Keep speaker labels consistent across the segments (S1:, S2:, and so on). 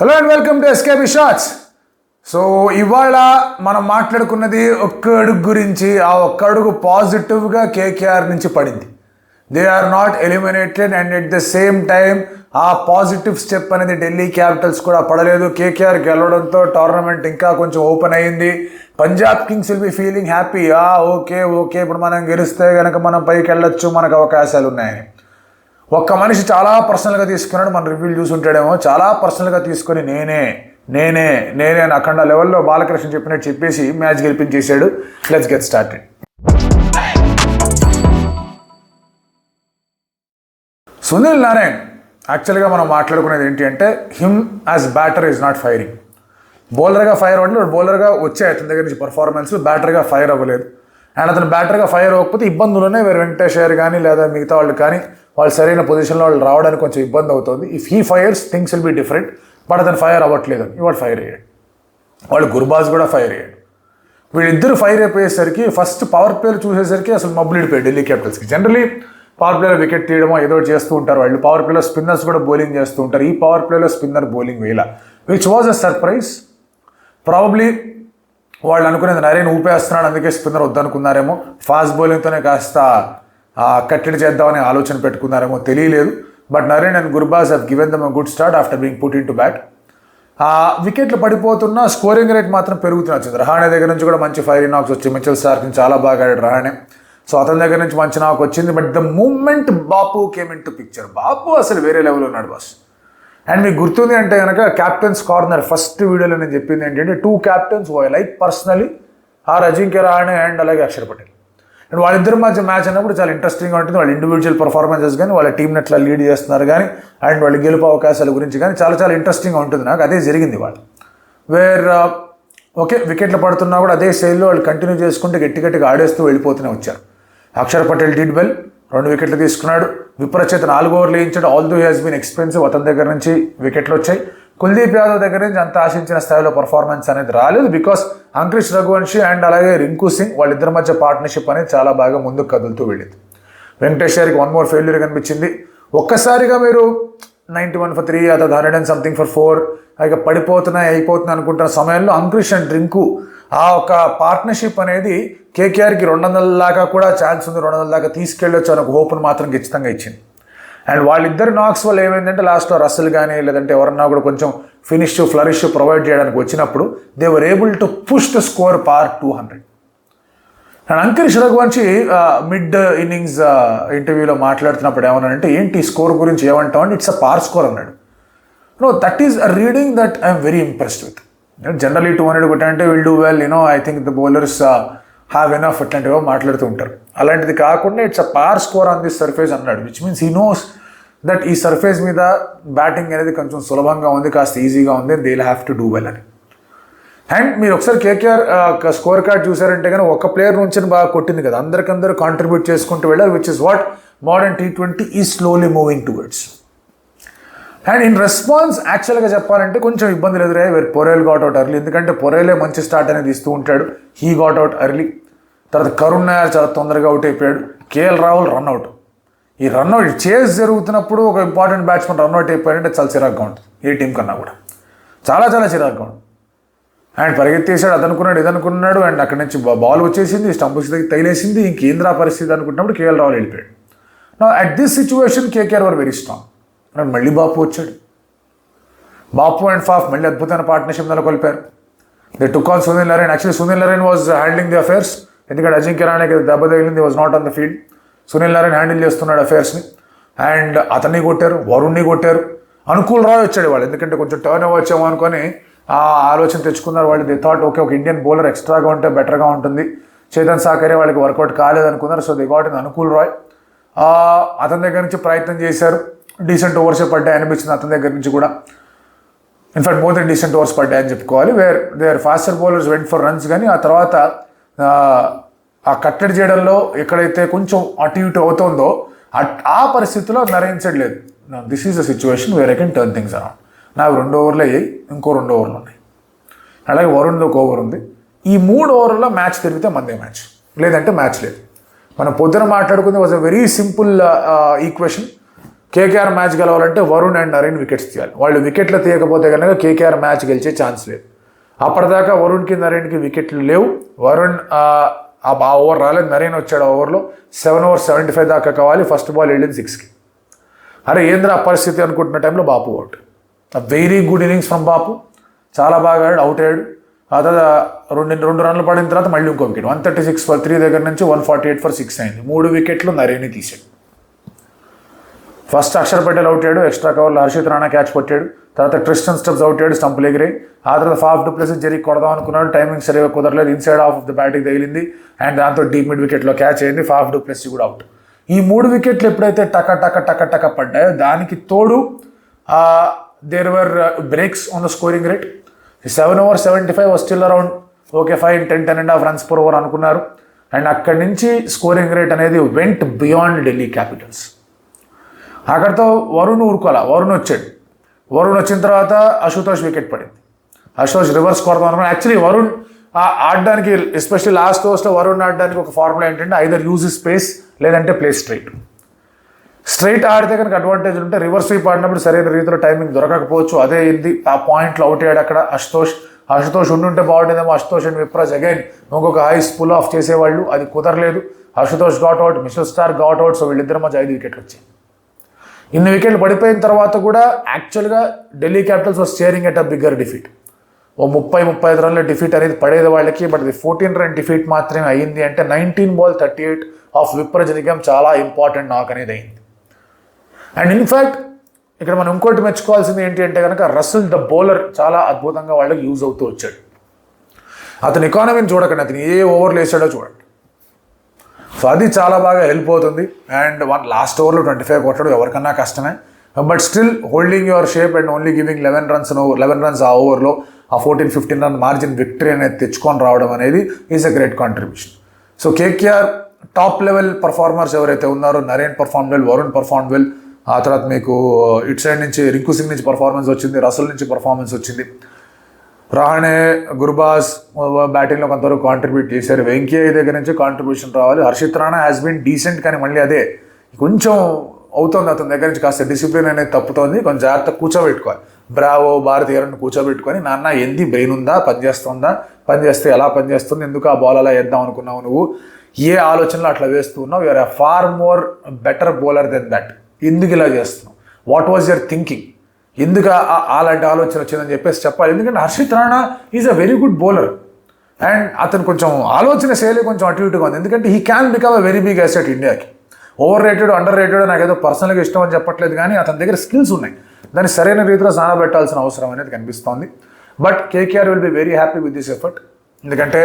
S1: Hello and welcome to SKB shots. So ఇవాళ మనం మాట్లాడుకున్నది ఒక్క అడుగు గురించి. ఆ ఒక్క అడుగు పాజిటివ్గా కేకేఆర్ నుంచి పడింది. They are not eliminated and at the same time ఆ పాజిటివ్ స్టెప్ అనేది ఢిల్లీ క్యాపిటల్స్ కూడా పడలేదు. కేకేఆర్ గెలవడంతో టోర్నమెంట్ ఇంకా కొంచెం ఓపెన్ అయ్యింది. Punjab Kings will be feeling happy. Okay ఇప్పుడు మనం గెలిస్తే కనుక మనం పైకి వెళ్ళొచ్చు, మనకు అవకాశాలు ఉన్నాయని. ఒక్క మనిషి చాలా పర్సనల్గా తీసుకున్నాడు. మన రివ్యూలు చూసుంటాడేమో. చాలా పర్సనల్గా తీసుకొని నేనే అని అఖండ లెవెల్లో బాలకృష్ణ చెప్పినట్టు చెప్పేసి మ్యాచ్ గెలిపించేశాడు. Let's get started. Sunil Narine యాక్చువల్గా మనం మాట్లాడుకునేది ఏంటి అంటే him as batter is not firing. బౌలర్గా ఫైర్ అవ్వలేదు. బౌలర్గా వచ్చాయి అతని దగ్గర నుంచి పర్ఫార్మెన్స్. బ్యాటర్గా ఫైర్ అవ్వలేదు. అండ్ అతను బ్యాటర్గా ఫైర్ అవ్వకపోతే ఇబ్బందులునే వేరే వెంకటేష్ అయ్యర్ కానీ లేదా మిగతా వాళ్ళు కానీ వాళ్ళు సరైన పొజిషన్లో వాళ్ళు రావడానికి కొంచెం ఇబ్బంది అవుతుంది. If he fires things will be different. But అతను ఫైర్ అవ్వట్లేదు అని ఇవాడు ఫైర్ అయ్యాడు. వాళ్ళు గుర్బాజ్ కూడా ఫైర్ అయ్యాడు. వీళ్ళిద్దరు ఫైర్ అయిపోయేసరికి ఫస్ట్ పవర్ ప్లేలు చూసేసరికి అసలు మబ్బులిడిపోయాడు ఢిల్లీ క్యాపిటల్స్కి. జనరలీ పవర్ ప్లేలో వికెట్ తీయడమో ఏదో చేస్తూ ఉంటారు వాళ్ళు. పవర్ ప్లేలో స్పిన్నర్స్ కూడా బౌలింగ్ చేస్తూ ఉంటారు. ఈ పవర్ ప్లేలో స్పిన్నర్ బౌలింగ్ వేయాల, which was a surprise. Probably వాళ్ళు అనుకునేది నరేన్ ఊపేస్తున్నాడు అందుకే స్పిన్నర్ వద్దనుకున్నారేమో. ఫాస్ట్ బౌలింగ్తోనే కాస్త కట్టడి చేద్దామని ఆలోచన పెట్టుకున్నారేమో, తెలియలేదు. But Narine and Gurbaz have given them a good start after being put in to bat. వికెట్లు పడిపోతున్న స్కోరింగ్ రేట్ మాత్రం పెరుగుతూనే వచ్చింది. రహానే దగ్గర నుంచి కూడా మంచి ఫైర్ నాక్స్ వచ్చి మిచెల్ స్టార్క్ నుంచి చాలా బాగా ఆడాడు రహానే. సో అతని దగ్గర నుంచి మంచి నాక్ వచ్చింది. But the moment Bapu came in to picture. Bapu అసలు వేరే లెవెల్ ఉన్నాడు బాస్. అండ్ మీకు గుర్తుంది అంటే కనుక క్యాప్టెన్స్ కార్నర్ ఫస్ట్ వీడియోలో నేను చెప్పింది ఏంటంటే 2 captains I like personally are Ajinkya Rahane and అలాగే అక్షర్ పటేల్. అండ్ వాళ్ళిద్దరి మధ్య మ్యాచ్ అన్నప్పుడు చాలా ఇంట్రెస్టింగ్గా ఉంటుంది. వాళ్ళ ఇండివిజువల్ పర్ఫార్మెన్సెస్ కానీ వాళ్ళ టీంని ఎట్లా లీడ్ చేస్తున్నారు కానీ అండ్ వాళ్ళ గెలుపు అవకాశాల గురించి కానీ చాలా ఇంట్రెస్టింగ్గా ఉంటుంది. నాకు అదే జరిగింది వాళ్ళు. ఓకే వికెట్లు పడుతున్నా కూడా అదే శైలిలో వాళ్ళు కంటిన్యూ చేసుకుంటే గట్టిగా ఆడేస్తూ వెళ్ళిపోతూనే వచ్చారు. అక్షర్ పటేల్ డిడ్ వెల్, 2 వికెట్లు తీసుకున్నాడు. విప్రచేత 4 ఓవర్లు వేయించాడు. Although has been expensive. అతని దగ్గర నుంచి వికెట్లు వచ్చాయి. కుల్దీప్ యాదవ్ దగ్గర నుంచి అంత ఆశించిన స్థాయిలో పర్ఫార్మెన్స్ అనేది రాలేదు. బికాస్ అంకుష్ రఘువంశీ అండ్ అలాగే రింకు సింగ్ వాళ్ళిద్దరి మధ్య పార్ట్నర్షిప్ అనేది చాలా బాగా ముందుకు కదులుతూ వెళ్ళింది. వెంకటేష్ అయ్యర్కి 1 more ఫెయిల్యూర్ కనిపించింది. ఒక్కసారిగా మీరు 91 for 3 అతను 100 something for 4 ఇక అయిపోతున్నాయి అనుకుంటున్న సమయంలో అంకుష్ అండ్ రింకు ఆ ఒక పార్ట్నర్షిప్ అనేది కేకేఆర్కి 200 దాకా కూడా ఛాన్స్ ఉంది, 200 దాకా తీసుకెళ్ళొచ్చు అని ఒక హోప్ను మాత్రం ఖచ్చితంగా ఇచ్చింది. అండ్ వాళ్ళిద్దరు నాక్స్ వల్ల ఏమైందంటే లాస్ట్లో రస్సెల్ కానీ లేదంటే ఎవరన్నా కూడా కొంచెం ఫ్లరిష్ ప్రొవైడ్ చేయడానికి వచ్చినప్పుడు they were able to push the score par 200. And Angkrish Raghuvanshi mid innings ఇంటర్వ్యూలో మాట్లాడుతున్నప్పుడు ఏమన్నాడంటే ఏంటి స్కోర్ గురించి ఏమంటావు అంటే ఇట్స్ అ పార్ స్కోర్ అన్నాడు. No that is a reading that I'm very impressed with. Generally 200 కొట్టాలంటే will do well, I think the bowlers have enough అట్లాంటివో మాట్లాడుతూ ఉంటారు. అలాంటిది కాకుండా it's a par score on this surface అన్నాడు. Which means he knows that ఈ surface మీద batting అనేది కొంచెం సులభంగా ఉంది, కాస్త ఈజీగా ఉంది, they will have to do well అని. అండ్ మీరు ఒకసారి కేకేఆర్ స్కోర్ కార్డ్ చూసారంటే కానీ ఒక ప్లేయర్ నుంచి బాగా కొట్టింది కదా, అందరికందరూ కాంట్రిబ్యూట్ చేసుకుంటూ వెళ్ళారు. Which is what modern T20 ఈ slowly moving towards. And in response యాక్చువల్గా చెప్పాలంటే కొంచెం ఇబ్బందులు ఎదురయ్యాయి. Where Porel got out early, ఎందుకంటే పొరేలే మంచి స్టార్ట్ అనేది ఇస్తూ ఉంటాడు. He got out early. తర్వాత కరుణ్ నాయర్ చాలా తొందరగా అవుట్ అయిపోయాడు. KL Rahul run out. ఈ రన్అట్ చేజ్ జరుగుతున్నప్పుడు ఒక ఇంపార్టెంట్ బ్యాట్స్మెన్ రన్అట్ అయిపోయాడంటే చాలా చిరాగ్గా ఉంటుంది ఏ టీం కన్నా కూడా, చాలా చిరాగ్గా ఉంటుంది. అండ్ పరిగెత్తేసాడు, అదనుకున్నాడు ఇదనుకున్నాడు. అండ్ అక్కడి నుంచి బాల్ వచ్చేసింది, స్టంప్స్ దగ్గర తగిలేసింది. ఇంకేంద్రా పరిస్థితి అనుకుంటున్నప్పుడు కేఎల్ రాహుల్ వెళ్ళిపోయాడు. నా at this situation KKR were very strong. And మళ్ళీ బాపు వచ్చాడు. బాపు అండ్ ఫాఫ్ మళ్ళీ అద్భుతమైన పార్ట్నర్షిప్ నెలకొల్పారు. They took on Sunil Narine. Actually Sunil Narine was handling the affairs. ఎందుకంటే అజింక్య రహానేకి దెబ్బ తగిలింది, was not on the field. Sunil Narine handle చేస్తున్నాడు అఫేర్స్ని. అండ్ అతన్ని కొట్టారు, వరుణ్ని కొట్టారు. అనుకూల్ రాయ్ వచ్చాడు వాళ్ళు, ఎందుకంటే కొంచెం టర్న్ ఓవర్ వచ్చాము అనుకొని ఆ ఆలోచన తెచ్చుకున్నారు వాళ్ళు. దే థాట్ ఓకే ఒక ఇండియన్ బౌలర్ ఎక్స్ట్రాగా ఉంటే బెటర్గా ఉంటుంది. చేతన్ సాకరే వాళ్ళకి వర్కౌట్ కాలేదనుకున్నారు. So they got in Anukul Roy. అతని దగ్గర నుంచి ప్రయత్నం చేశారు. డీసెంట్ ఓవర్సే పడ్డాయి అనిపించింది అతని దగ్గర నుంచి కూడా. In fact more than decent overs పడ్డాయని చెప్పుకోవాలి. They are faster bowlers went for runs. కానీ ఆ తర్వాత ఆ కట్టడి చేయడంలో ఎక్కడైతే కొంచెం అటు ఇటు అవుతుందో ఆ పరిస్థితిలో నరేయించట్లేదు. This is the situation where I can turn things around. నాకు 2 ఓవర్లు అయ్యాయి, ఇంకో 2 ఓవర్లు ఉన్నాయి. అలాగే వరుణ్ది 1 ఓవర్ ఉంది. ఈ 3 ఓవర్లలో మ్యాచ్ తిరిగితే మందే మ్యాచ్, లేదంటే మ్యాచ్ లేదు. మనం పొద్దున మాట్లాడుకుంది was a very simple equation. KKR match గెలవాలంటే వరుణ్ అండ్ నరేన్ వికెట్స్ తీయాలి. వాళ్ళు వికెట్లు తీయకపోతే కనుక కేకేఆర్ మ్యాచ్ గెలిచే ఛాన్స్ లేదు. అప్పటిదాకా వరుణ్కి నరేన్కి వికెట్లు లేవు. వరుణ్ ఆ ఓవర్ రాలేదు, నరేన్ వచ్చాడు ఆ ఓవర్లో. 7 overs 75 దాకా కావాలి. ఫస్ట్ బాల్ వెళ్ళింది 6కి. అరే ఏంద్ర పరిస్థితి అనుకుంటున్న టైంలో Bapu out. Very good innings from Bapu, చాలా బాగా ఆడాడు, అవుట్ అయ్యాడు. ఆ తర్వాత రెండు రన్లు పడిన తర్వాత మళ్ళీ ఇంకో వికెట్. 136 for 3 దగ్గర నుంచి 148 for 6 అయింది. 3 వికెట్లు నరేని తీసాడు. ఫస్ట్ అక్షర్ పటేల్ అవుట్ అయ్యాడు, ఎక్స్ట్రా కవర్లో హర్షిత్ రాణా క్యాచ్ పట్టాడు. తర్వాత ట్రిస్టన్ స్టబ్స్ అవుట్ అయ్యాడు, స్టంపులు ఎగిరాయి. ఆ తర్వాత ఫాఫ్ డు ప్లెసిస్ జరిగి కొడదాం అనుకున్నాడు, టైమింగ్ సరిగా కుదరలేదు, ఇన్సైడ్ ఆఫ్ ద బ్యాటింగ్ తగిలింది అండ్ దాంతో డీప్ మిడ్ వికెట్లో క్యాచ్ అయింది. ఫాఫ్ డు ప్లెసిస్ కూడా అవుట్. ఈ 3 వికెట్లు ఎప్పుడైతే టక పడ్డాయో దానికి తోడు there were breaks on the scoring rate. 7 overs 75 was still around okay fine 10.5 runs per over అనుకున్నారు. అండ్ అక్కడి నుంచి స్కోరింగ్ రేట్ అనేది వెంట్ బియాండ్ ఢిల్లీ క్యాపిటల్స్. అక్కడితో వరుణ్ ఊరుకోవాలా, వరుణ్ వచ్చాడు. వరుణ్ వచ్చిన తర్వాత అశుతోష్ వికెట్ పడింది. అశుతోష్ రివర్స్ కొడదాం అనుకున్నాడు. యాక్చువల్లీ వరుణ్ ఆడడానికి, ఎస్పెషల్లీ లాస్ట్ ఓవర్స్లో వరుణ్ ఆడడానికి ఒక ఫార్ములా ఏంటంటే ఐదర్ యూజ్ స్పేస్ లేదంటే ప్లే స్ట్రైట్ ఆడితే కనుక అడ్వాంటేజ్ ఉంటే, రివర్స్ స్వీప్ ఆడినప్పుడు సరైన రీతిలో టైమింగ్ దొరకకపోవచ్చు. అదే ఇది ఆ పాయింట్లో అవుట్ అయ్యాడు అక్కడ అశుతోష్ ఉండుంటే బాగుండేదేమో. అశుతోష్ అండ్ విప్రాజ్ అగైన్ ఇంకొక హైస్ పుల్ ఆఫ్ చేసేవాళ్ళు, అది కుదరలేదు. Ashutosh got out, Mitchell Starc got out. So వీళ్ళిద్దరి మధ్య 5 వికెట్లు వచ్చాయి. ఇన్ని వికెట్లు పడిపోయిన తర్వాత కూడా యాక్చువల్గా Delhi Capitals was staring at a bigger defeat. ఓ 30-35 రన్ల డిఫీట్ అనేది పడేది వాళ్ళకి. బట్ ఇది 14 run డిఫీట్ మాత్రమే అయ్యింది. అంటే 19 ball 38 ఆఫ్ విప్రజ్ నిగమ్ చాలా ఇంపార్టెంట్ నాక్ అనేది అయింది. అండ్ ఇన్ఫ్యాక్ట్ ఇక్కడ మనం ఇంకోటి మెచ్చుకోవాల్సింది ఏంటి అంటే కనుక రసల్ ద బౌలర్ చాలా అద్భుతంగా వాళ్ళకి యూజ్ అవుతూ వచ్చాడు. అతని ఎకానమీని చూడకండి, అతను ఏ ఓవర్లు వేసాడో చూడండి. సో అది చాలా బాగా హెల్ప్ అవుతుంది. అండ్ లాస్ట్ ఓవర్లో 25 కొట్టడం ఎవరికన్నా కష్టమే. But still holding your shape and only giving 11 runs ఆ ఓవర్లో ఆ 14-15 run మార్జిన్ విక్టరీ అనేది తెచ్చుకొని రావడం అనేది is a great contribution. So KKR top level performers ఎవరైతే ఉన్నారో, Narine perform well, Varun perform well. ఆ తర్వాత మీకు ఇటు సైడ్ నుంచి రింకు సింగ్ నుంచి పర్ఫార్మెన్స్ వచ్చింది, రసల్ నుంచి పర్ఫార్మెన్స్ వచ్చింది. రహానే, గుర్బాజ్ బ్యాటింగ్లో కొంతవరకు కాంట్రిబ్యూట్ చేశారు. వెంకయ్య దగ్గర నుంచి కాంట్రిబ్యూషన్ రావాలి. Harshit Rana has been decent, కానీ మళ్ళీ అదే కొంచెం అవుతుంది అతని దగ్గర నుంచి, కాస్త డిసిప్లిన్ అనేది తప్పుతోంది. కొంచెం జాగ్రత్త కూర్చోబెట్టుకోవాలి. బ్రావో, భారత్ ఎవరిని కూర్చోబెట్టుకొని, నాన్న ఎంది బ్రెయిన్ ఉందా, పనిచేస్తుందా, పనిచేస్తే ఎలా పనిచేస్తుంది, ఎందుకు ఆ బాల్ అలా వేద్దాం అనుకున్నావు, నువ్వు ఏ ఆలోచనలో అట్లా వేస్తూ ఉన్నావు, you're a far more better bowler than that, ఎందుకు ఇలా చేస్తున్నావు, వాట్ వాజ్ యువర్ థింకింగ్, ఎందుకు అలాంటి ఆలోచన వచ్చిందని చెప్పేసి చెప్పాలి. ఎందుకంటే Harshit Rana is a very good bowler and అతను కొంచెం ఆలోచన శైలి కొంచెం అటు ఇటుగా ఉంది. ఎందుకంటే he can become a very big asset ఇండియాకి. ఓవర్ రేటెడ్, అండర్ రేటెడ్ నాకు ఏదో పర్సనల్గా ఇష్టం అని చెప్పట్లేదు, కానీ అతని దగ్గర స్కిల్స్ ఉన్నాయి, దాన్ని సరైన రీతిలో సానబెట్టాల్సిన అవసరం అనేది కనిపిస్తోంది. But KKR will be very happy with this effort. ఎందుకంటే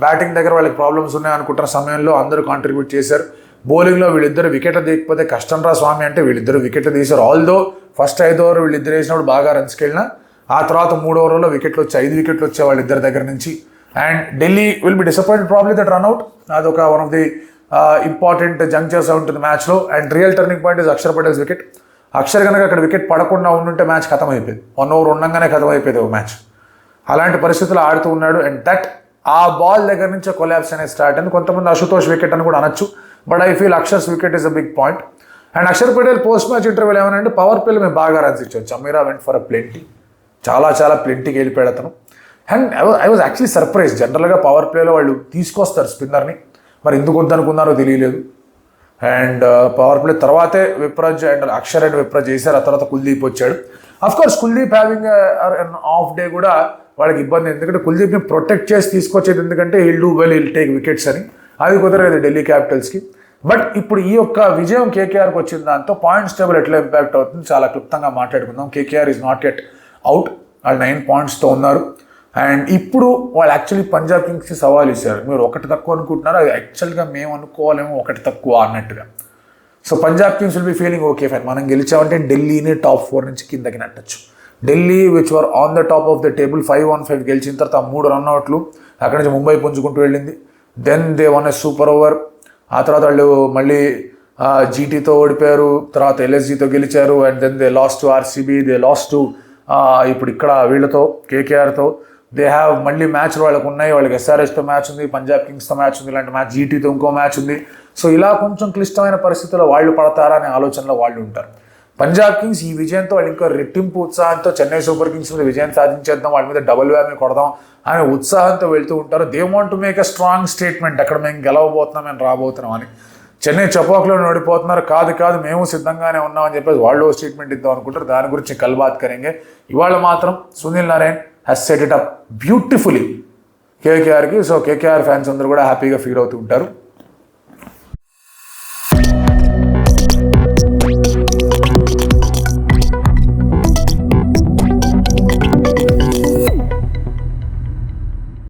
S1: బ్యాటింగ్ దగ్గర వాళ్ళకి ప్రాబ్లమ్స్ ఉన్నాయి అనుకుంటున్న సమయంలో అందరూ కాంట్రిబ్యూట్ చేశారు. బౌలింగ్లో వీళ్ళిద్దరు వికెట్లు తీయకపోతే కష్టం రా స్వామి అంటే వీళ్ళిద్దరు వికెట్లు తీశారు. ఆల్దో ఫస్ట్ 5 ఓవర్ వీళ్ళిద్దరు వేసినప్పుడు బాగా రన్స్కి వెళ్ళినా, ఆ తర్వాత 3 ఓవర్లో వికెట్లు వచ్చాయి, 5 వికెట్లు వచ్చాయి వాళ్ళిద్దరి దగ్గర నుంచి. And Delhi will be disappointed probably that run out. అదొక one of the important junctures ఉంటుంది మ్యాచ్లో. And real turning point is Axar Patel's wicket. అక్షర్ కనుక అక్కడ వికెట్ పడకుండా ఉండుంటే మ్యాచ్ ఖతం అయిపోయింది. 1 over ఉండగానే ఖతం అయిపోయింది ఒక మ్యాచ్. అలాంటి పరిస్థితులు ఆడుతూ ఉన్నాడు. అండ్ దట్ ఆ బాల్ దగ్గర నుంచి కొలాప్స్ అనేది స్టార్ట్ అయింది. కొంతమంది అశుతోష్ వికెట్ అని కూడా అనొచ్చు, but I feel Axar's wicket is a big point. And Axar Patel post match ఇంటర్వ్యూలో ఏమనంటే పవర్ ప్లేలో మేము బాగా రన్స్ ఇచ్చాం, Chameera went for a plenty, చాలా ప్లెంటీకి వెళ్ళిపోయాడు అతను. And I was actually surprise. జనరల్గా పవర్ ప్లేలో వాళ్ళు తీసుకొస్తారు స్పిన్నర్ని, మరి ఎందుకు వద్దనుకున్నారో తెలియలేదు. అండ్ పవర్ ప్లే తర్వాతే విప్రజ్ అండ్ అక్షర్ అండ్ విప్రజ్ చేశారు. ఆ తర్వాత కుల్దీప్ వచ్చాడు. Of course Kuldeep having of day కూడా వాళ్ళకి ఇబ్బంది, ఎందుకంటే కుల్దీప్ని ప్రొటెక్ట్ చేసి తీసుకొచ్చేది, ఎందుకంటే he'll do well, he'll take wickets అని. అది కుదరలేదు ఢిల్లీ క్యాపిటల్స్కి. బట్ ఇప్పుడు ఈ యొక్క విజయం కేకేఆర్కి వచ్చిన దాంతో పాయింట్స్ టేబుల్ ఎట్లా ఇంపాక్ట్ అవుతుంది చాలా క్లుప్తంగా మాట్లాడుకుందాం. KKR is not yet out, వాళ్ళు 9 pointsతో ఉన్నారు. అండ్ ఇప్పుడు వాళ్ళు యాక్చువల్లీ పంజాబ్ కింగ్స్కి సవాల్ ఇచ్చారు. మీరు 1 తక్కువ అనుకుంటున్నారు, అది యాక్చువల్గా మేము అనుకోవాలేమో 1 తక్కువ అన్నట్టుగా. So Punjab Kings will be feeling okay fine, మనం గెలిచామంటే ఢిల్లీని టాప్ 4 నుంచి కిందకి నెట్టచ్చు. Delhi which were on the top of the table 5-1-5 గెలిచిన తర్వాత 3 రన్అట్లు అక్కడి నుంచి ముంబై పుంజుకుంటూ వెళ్ళింది. Then they won a super over. ఆ తర్వాత వాళ్ళు మళ్ళీ జీటీతో ఓడిపోయారు, తర్వాత ఎల్ఎస్జీతో గెలిచారు. And then they lost to RCB, they lost to ఇప్పుడు ఇక్కడ వీళ్ళతో కేకేఆర్తో. దే హ్యావ్ మళ్ళీ మ్యాచ్లు వాళ్ళకు ఉన్నాయి, వాళ్ళకి ఎస్ఆర్హెచ్తో మ్యాచ్ ఉంది, పంజాబ్ కింగ్స్తో మ్యాచ్ ఉంది, ఇలాంటి మ్యాచ్ జీటీతో ఇంకో మ్యాచ్ ఉంది. సో ఇలా కొంచెం క్లిష్టమైన పరిస్థితుల్లో వాళ్ళు పడతారా అనే ఆలోచనలో వాళ్ళు ఉంటారు. పంజాబ్ కింగ్స్ ఈ విజయంతో వాళ్ళు ఇంకా రెట్టింపు ఉత్సాహంతో చెన్నై సూపర్ కింగ్స్ మీద విజయం సాధించేద్దాం, వాళ్ళ మీద డబుల్ వ్యామ్ని కొడదాం అనే ఉత్సాహంతో వెళ్తూ ఉంటారు. They want to make a strong statement, అక్కడ మేము గెలవబోతున్నాం, మేము రాబోతున్నాం అని. చెన్నై చపాక్లో ఓడిపోతున్నారు, కాదు మేము సిద్ధంగానే ఉన్నామని చెప్పేసి వాళ్ళు స్టేట్మెంట్ ఇద్దాం అనుకుంటారు. దాని గురించి కల్బాత్ కరెంగే. ఇవాళ మాత్రం Sunil Narine has set it up beautifully కేకేఆర్కి. సో కేకేఆర్ ఫ్యాన్స్ అందరూ కూడా హ్యాపీగా ఫీల్ అవుతూ ఉంటారు.